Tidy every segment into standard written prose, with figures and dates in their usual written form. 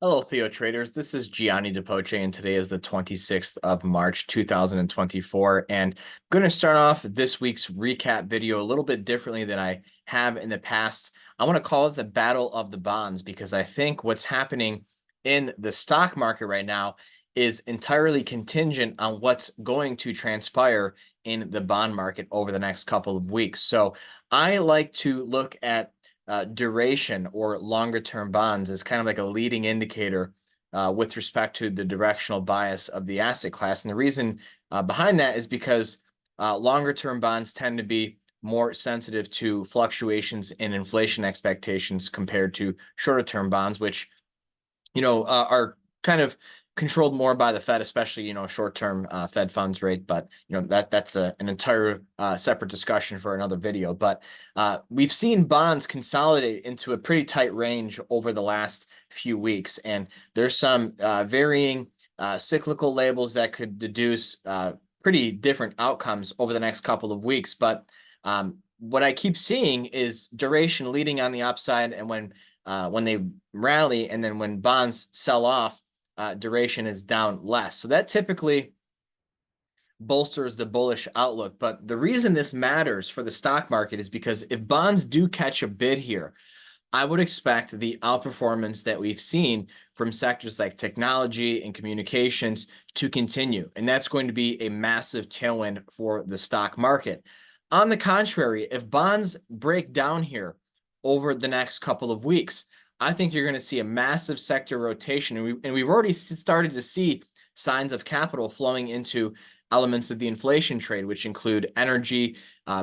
Hello, Theo traders. This is Gianni DePoce, and today is the 26th of March, 2024. And I'm going to start off this week's recap video a little bit differently than I have in the past. I want to call it the battle of the bonds because I think what's happening in the stock market right now is entirely contingent on what's going to transpire in the bond market over the next couple of weeks. So I like to look at duration or longer term bonds is kind of like a leading indicator with respect to the directional bias of the asset class. And the reason behind that is because longer term bonds tend to be more sensitive to fluctuations in inflation expectations compared to shorter term bonds, which are kind of controlled more by the Fed, especially, short-term Fed funds rate. But, that's an entire separate discussion for another video. But we've seen bonds consolidate into a pretty tight range over the last few weeks. And there's some varying cyclical labels that could deduce pretty different outcomes over the next couple of weeks. But what I keep seeing is duration leading on the upside, and when they rally and then when bonds sell off, duration is down less. So that typically bolsters the bullish outlook. But the reason this matters for the stock market is because if bonds do catch a bid here, I would expect the outperformance that we've seen from sectors like technology and communications to continue. And that's going to be a massive tailwind for the stock market. On the contrary, if bonds break down here over the next couple of weeks, I think you're going to see a massive sector rotation. And we've already started to see signs of capital flowing into elements of the inflation trade, which include energy,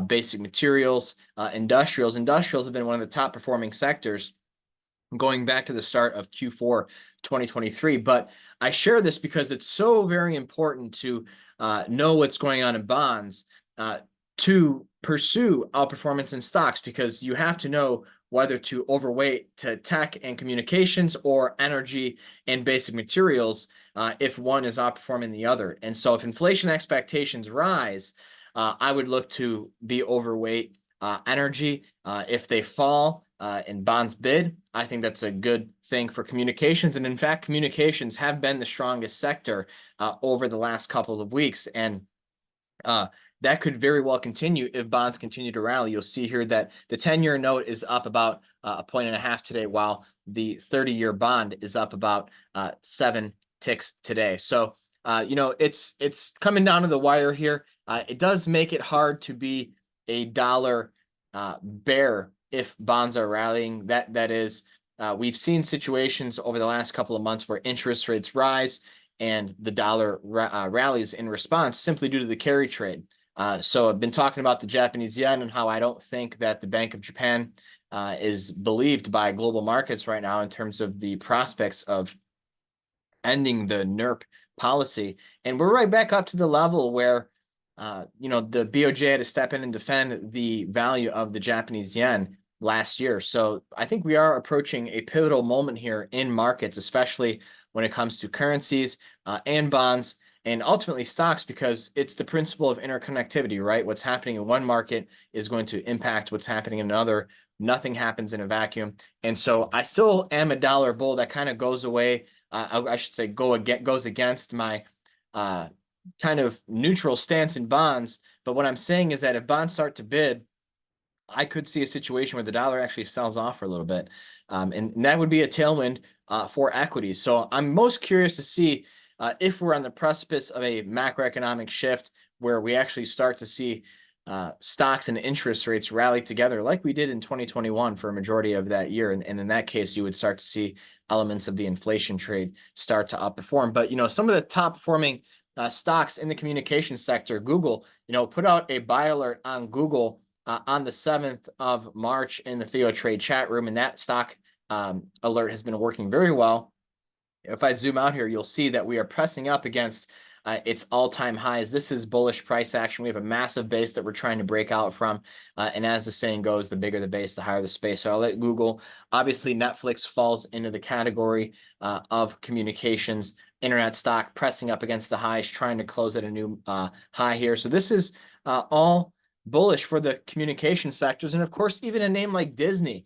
basic materials, industrials. Industrials have been one of the top performing sectors going back to the start of Q4 2023. But I share this because it's so very important to know what's going on in bonds to pursue outperformance in stocks, because you have to know whether to overweight to tech and communications or energy and basic materials if one is outperforming the other. And so if inflation expectations rise, I would look to be overweight energy. If they fall and bonds bid, I think that's a good thing for communications. And in fact, communications have been the strongest sector over the last couple of weeks. And that could very well continue if bonds continue to rally. You'll see here that the 10-year note is up about 1.5 today, while the 30-year bond is up about 7 ticks today. So, it's coming down to the wire here. It does make it hard to be a dollar bear if bonds are rallying. That is, we've seen situations over the last couple of months where interest rates rise and the dollar rallies in response simply due to the carry trade. So I've been talking about the Japanese yen and how I don't think that the Bank of Japan is believed by global markets right now in terms of the prospects of ending the NERP policy. And we're right back up to the level where, the BOJ had to step in and defend the value of the Japanese yen last year. So I think we are approaching a pivotal moment here in markets, especially when it comes to currencies and bonds, and ultimately stocks, because it's the principle of interconnectivity, right? What's happening in one market is going to impact what's happening in another. Nothing happens in a vacuum. And so I still am a dollar bull. That kind of goes away. I should say goes against my kind of neutral stance in bonds. But what I'm saying is that if bonds start to bid, I could see a situation where the dollar actually sells off for a little bit. And that would be a tailwind for equities. So I'm most curious to see if we're on the precipice of a macroeconomic shift where we actually start to see stocks and interest rates rally together like we did in 2021 for a majority of that year. And in that case, you would start to see elements of the inflation trade start to outperform. But, some of the top performing stocks in the communications sector, Google, put out a buy alert on Google on the 7th of March in the TheoTRADE chat room. And that stock alert has been working very well. If I zoom out here, you'll see that we are pressing up against its all-time highs. This is bullish price action. We have a massive base that we're trying to break out from. And as the saying goes, the bigger the base, the higher the space. So I'll let Google. Obviously, Netflix falls into the category of communications. Internet stock pressing up against the highs, trying to close at a new high here. So this is all bullish for the communication sectors. And of course, even a name like Disney,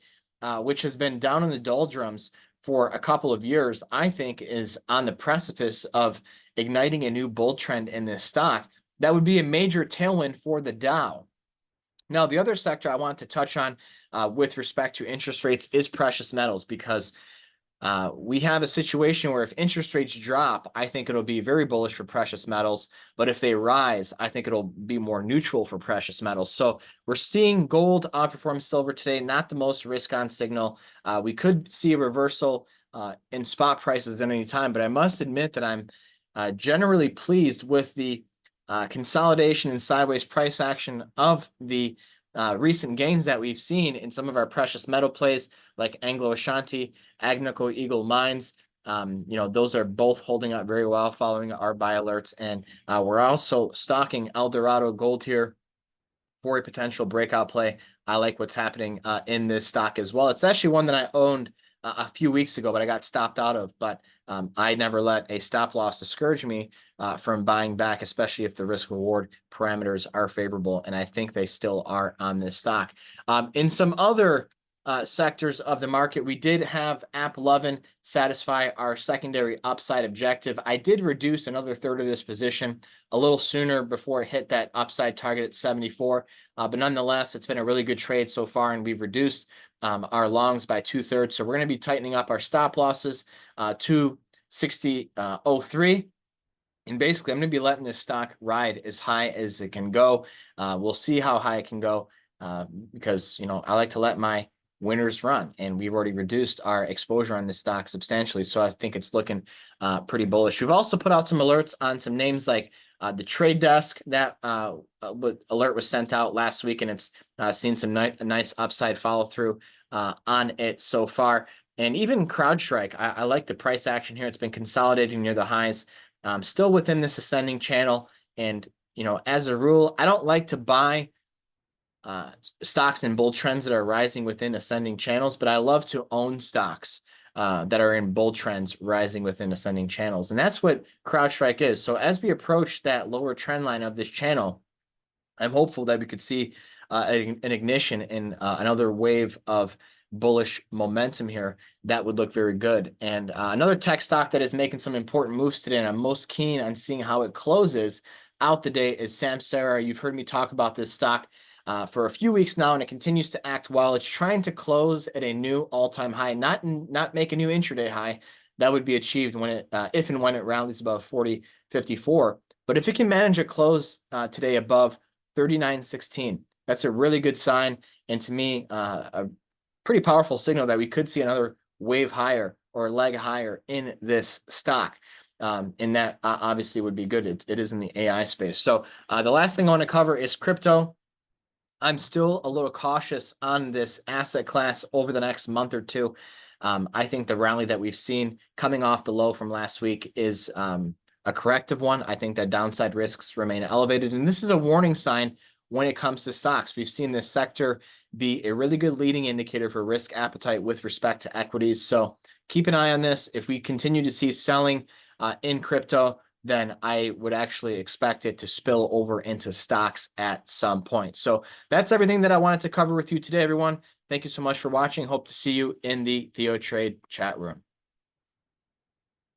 which has been down in the doldrums for a couple of years, I think is on the precipice of igniting a new bull trend in this stock. That would be a major tailwind for the Dow. Now, the other sector I want to touch on with respect to interest rates is precious metals, because we have a situation where if interest rates drop, I think it'll be very bullish for precious metals. But if they rise, I think it'll be more neutral for precious metals. So we're seeing gold outperform silver today, not the most risk-on signal. We could see a reversal in spot prices at any time, but I must admit that I'm generally pleased with the consolidation and sideways price action of the recent gains that we've seen in some of our precious metal plays like Anglo Ashanti, Agnico Eagle Mines. Those are both holding up very well following our buy alerts. And we're also stocking Eldorado Gold here for a potential breakout play. I like what's happening in this stock as well. It's actually one that I owned a few weeks ago, but I got stopped out of. But I never let a stop loss discourage me from buying back, especially if the risk reward parameters are favorable. And I think they still are on this stock. In some other sectors of the market, we did have App11 satisfy our secondary upside objective. I did reduce another third of this position a little sooner before it hit that upside target at 74. But nonetheless, it's been a really good trade so far, and we've reduced our longs by 2/3. So we're going to be tightening up our stop losses to 60.03. And basically, I'm going to be letting this stock ride as high as it can go. We'll see how high it can go because, I like to let my winners run, and we've already reduced our exposure on this stock substantially. So I think it's looking pretty bullish. We've also put out some alerts on some names like the trade desk. That alert was sent out last week, and it's seen some nice upside follow through on it so far. And even CrowdStrike, I like the price action here. It's been consolidating near the highs, still within this ascending channel. And, as a rule, I don't like to buy stocks in bull trends that are rising within ascending channels, but I love to own stocks that are in bull trends rising within ascending channels. And that's what CrowdStrike is. So as we approach that lower trend line of this channel, I'm hopeful that we could see an ignition in another wave of bullish momentum here that would look very good. And another tech stock that is making some important moves today, and I'm most keen on seeing how it closes out the day, is Samsara. You've heard me talk about this stock for a few weeks now, and it continues to act well. It's trying to close at a new all-time high, not make a new intraday high. That would be achieved when it, if and when it rallies above 40.54. But if it can manage a close today above 39.16, that's a really good sign, and to me, a pretty powerful signal that we could see another wave higher or leg higher in this stock. And that obviously would be good. It is in the AI space. So the last thing I want to cover is crypto. I'm still a little cautious on this asset class over the next month or two. I think the rally that we've seen coming off the low from last week is a corrective one. I think that downside risks remain elevated, and this is a warning sign when it comes to stocks. We've seen this sector be a really good leading indicator for risk appetite with respect to equities. So keep an eye on this. If we continue to see selling in crypto, then I would actually expect it to spill over into stocks at some point. So that's everything that I wanted to cover with you today, everyone. Thank you so much for watching. Hope to see you in the TheoTRADE chat room.